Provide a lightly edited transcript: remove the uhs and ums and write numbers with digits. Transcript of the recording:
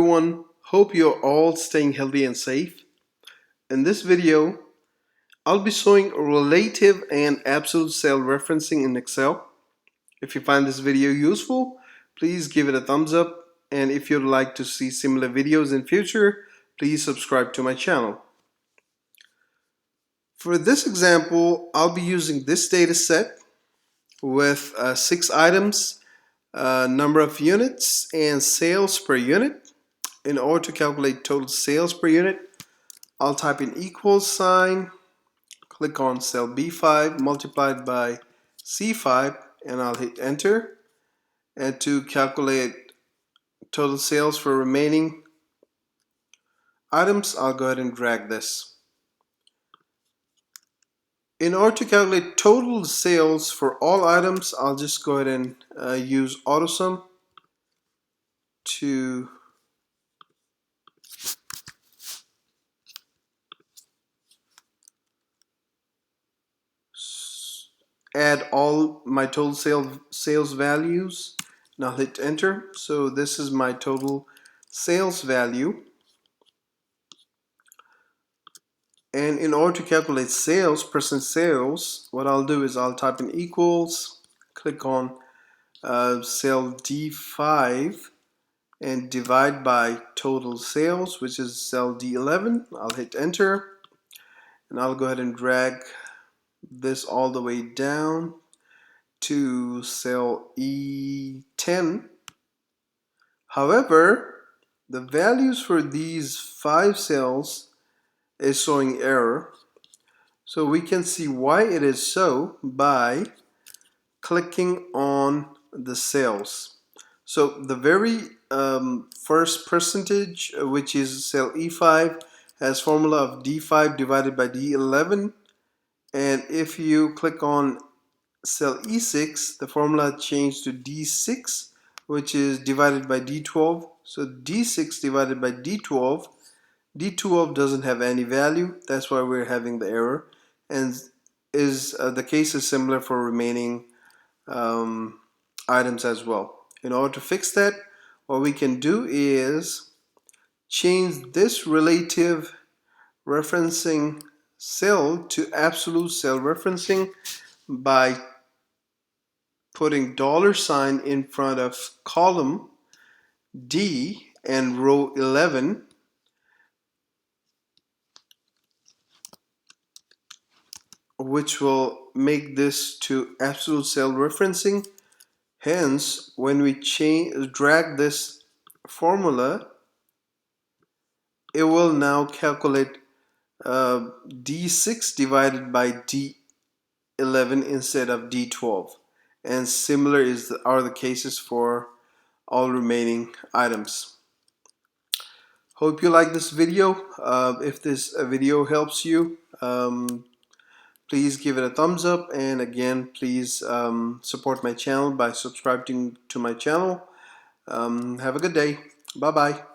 Everyone, hope you're all staying healthy and safe. In this video, I'll be showing relative and absolute cell referencing in Excel. If you find this video useful, please give it a thumbs up, and if you'd like to see similar videos in future, please subscribe to my channel. For this example, I'll be using this data set with 6 items, number of units, and sales per unit. In order to calculate total sales per unit, I'll type in equals sign, click on cell B5 multiplied by C5, and I'll hit enter. And to calculate total sales for remaining items, I'll go ahead and drag this. In order to calculate total sales for all items, I'll just go ahead and use AutoSum to add all my total sales values, and I'll hit enter. So this is my total sales value. And in order to calculate sales, percent sales, what I'll do is I'll type in equals, click on cell D5 and divide by total sales, which is cell D11. I'll hit enter, and I'll go ahead and drag this all the way down to cell E10. However, the values for these 5 cells is showing error. So we can see why it is so by clicking on the cells. So the very first percentage, which is cell E5, has formula of D5 divided by D11, and if you click on cell E6, the formula changed to D6, which is divided by D12. So D6 divided by D12, D12 doesn't have any value. That's why we're having the error, and the case is similar for remaining items as well. In order to fix that, what we can do is change this relative referencing cell to absolute cell referencing by putting $ in front of column D and row 11, which will make this to absolute cell referencing. Hence, when we drag this formula, it will now calculate D6 divided by D11 instead of D12. And similar are the cases for all remaining items. Hope you like this video. If this video helps you, please give it a thumbs up, and again, please support my channel by subscribing to my channel. Have a good day. Bye bye.